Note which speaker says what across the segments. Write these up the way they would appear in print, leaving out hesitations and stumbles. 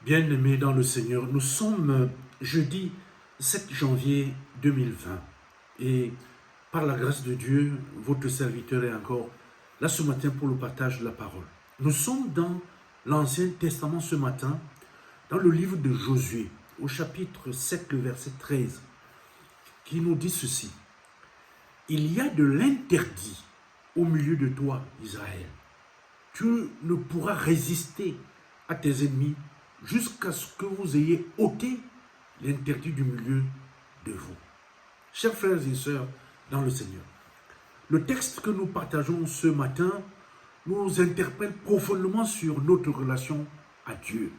Speaker 1: Bien-aimés dans le Seigneur, nous sommes jeudi 7 janvier 2020 et par la grâce de Dieu, votre serviteur est encore là ce matin pour le partage de la parole. Nous sommes dans l'Ancien Testament ce matin, dans le livre de Josué, au chapitre 7, le verset 13, qui nous dit ceci. Il y a de l'interdit au milieu de toi, Israël. Tu ne pourras résister à tes ennemis jusqu'à ce que vous ayez ôté l'interdit du milieu de vous. Chers frères et sœurs dans le Seigneur, le texte que nous partageons ce matin nous interpelle profondément sur notre relation à Dieu,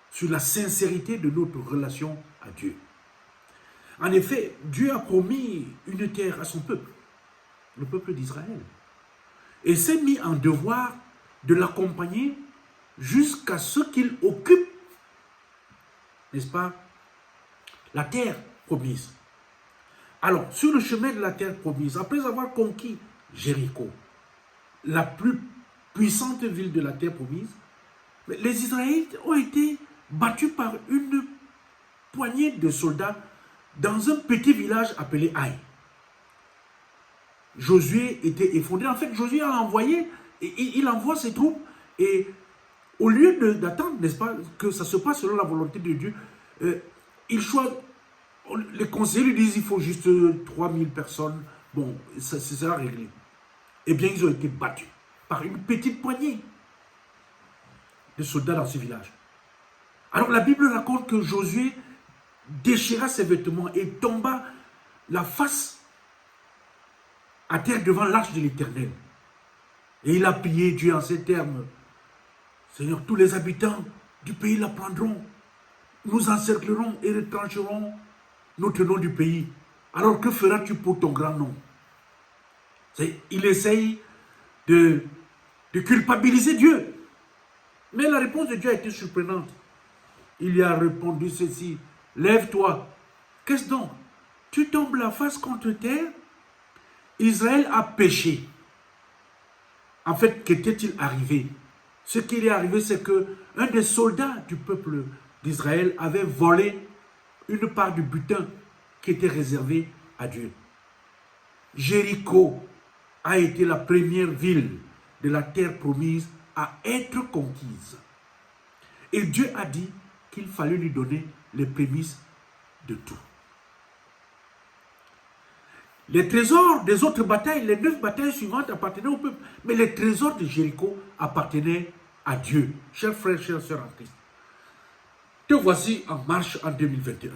Speaker 1: sur la sincérité de notre relation à Dieu. En effet, Dieu a promis une terre à son peuple, le peuple d'Israël, et s'est mis en devoir de l'accompagner jusqu'à ce qu'il occupe, n'est-ce pas, la terre promise. Alors, sur le chemin de la terre promise, après avoir conquis Jéricho, la plus puissante ville de la terre promise, les Israélites ont été battus par une poignée de soldats dans un petit village appelé Haï. Josué était effondré. En fait, Josué a envoyé, il envoie ses troupes et au lieu d'attendre, n'est-ce pas, que ça se passe selon la volonté de Dieu, les conseillers lui disent il faut juste 3000 personnes, bon, ça sera réglé. Eh bien, ils ont été battus par une petite poignée de soldats dans ce village. Alors, la Bible raconte que Josué déchira ses vêtements et tomba la face à terre devant l'arche de l'Éternel. Et il a prié Dieu en ces termes. Seigneur, tous les habitants du pays la prendront. Nous encerclerons et retrancherons notre nom du pays. Alors que feras-tu pour ton grand nom? Il essaye de culpabiliser Dieu. Mais la réponse de Dieu a été surprenante. Il lui a répondu ceci. Lève-toi. Qu'est-ce donc? Tu tombes la face contre terre? Israël a péché. En fait, qu'était-il arrivé? Ce qui est arrivé, c'est qu'un des soldats du peuple d'Israël avait volé une part du butin qui était réservé à Dieu. Jéricho a été la première ville de la terre promise à être conquise. Et Dieu a dit qu'il fallait lui donner les prémices de tout. Les trésors des autres batailles, les 9 batailles suivantes appartenaient au peuple. Mais les trésors de Jéricho appartenaient à Dieu. Chers frères, chères sœurs en Christ, te voici en marche en 2021.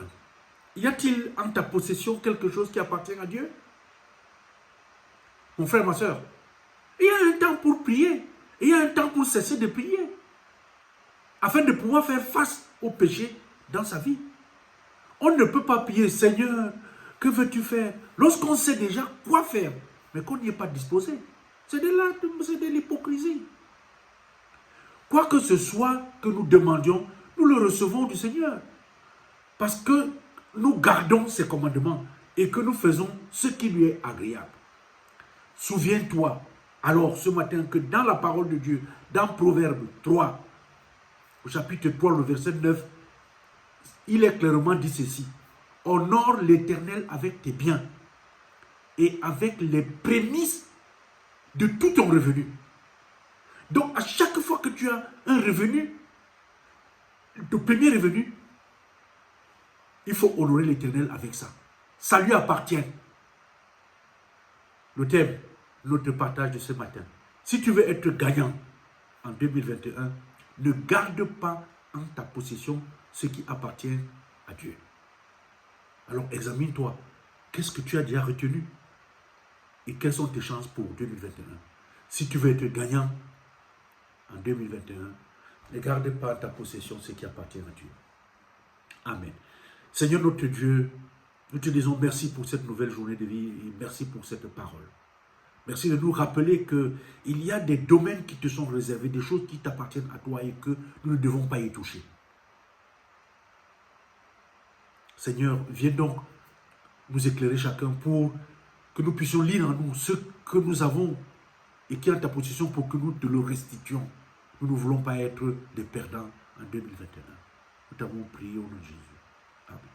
Speaker 1: Y a-t-il en ta possession quelque chose qui appartient à Dieu? Mon frère, ma sœur, il y a un temps pour prier. Il y a un temps pour cesser de prier. Afin de pouvoir faire face au péché dans sa vie. On ne peut pas prier, Seigneur, que veux-tu faire? Lorsqu'on sait déjà quoi faire, mais qu'on n'y est pas disposé. C'est de l'hypocrisie. Quoi que ce soit que nous demandions, nous le recevons du Seigneur. Parce que nous gardons ses commandements et que nous faisons ce qui lui est agréable. Souviens-toi, alors ce matin, que dans la parole de Dieu, dans Proverbe 3, au chapitre 3, le verset 9, il est clairement dit ceci. Honore l'Éternel avec tes biens et avec les prémices de tout ton revenu. Donc, à chaque fois que tu as un revenu, ton premier revenu, il faut honorer l'Éternel avec ça. Ça lui appartient. Le thème, notre partage de ce matin. Si tu veux être gagnant en 2021, ne garde pas en ta possession ce qui appartient à Dieu. Alors examine-toi. Qu'est-ce que tu as déjà retenu? Et quelles sont tes chances pour 2021? Si tu veux être gagnant en 2021, ne garde pas en ta possession ce qui appartient à Dieu. Amen. Seigneur notre Dieu, nous te disons merci pour cette nouvelle journée de vie et merci pour cette parole. Merci de nous rappeler qu'il y a des domaines qui te sont réservés, des choses qui t'appartiennent à toi et que nous ne devons pas y toucher. Seigneur, viens donc nous éclairer chacun pour que nous puissions lire en nous ce que nous avons et qui est en ta possession pour que nous te le restituions. Nous ne voulons pas être des perdants, en 2021. Nous t'avons prié au nom de Jésus. Amen.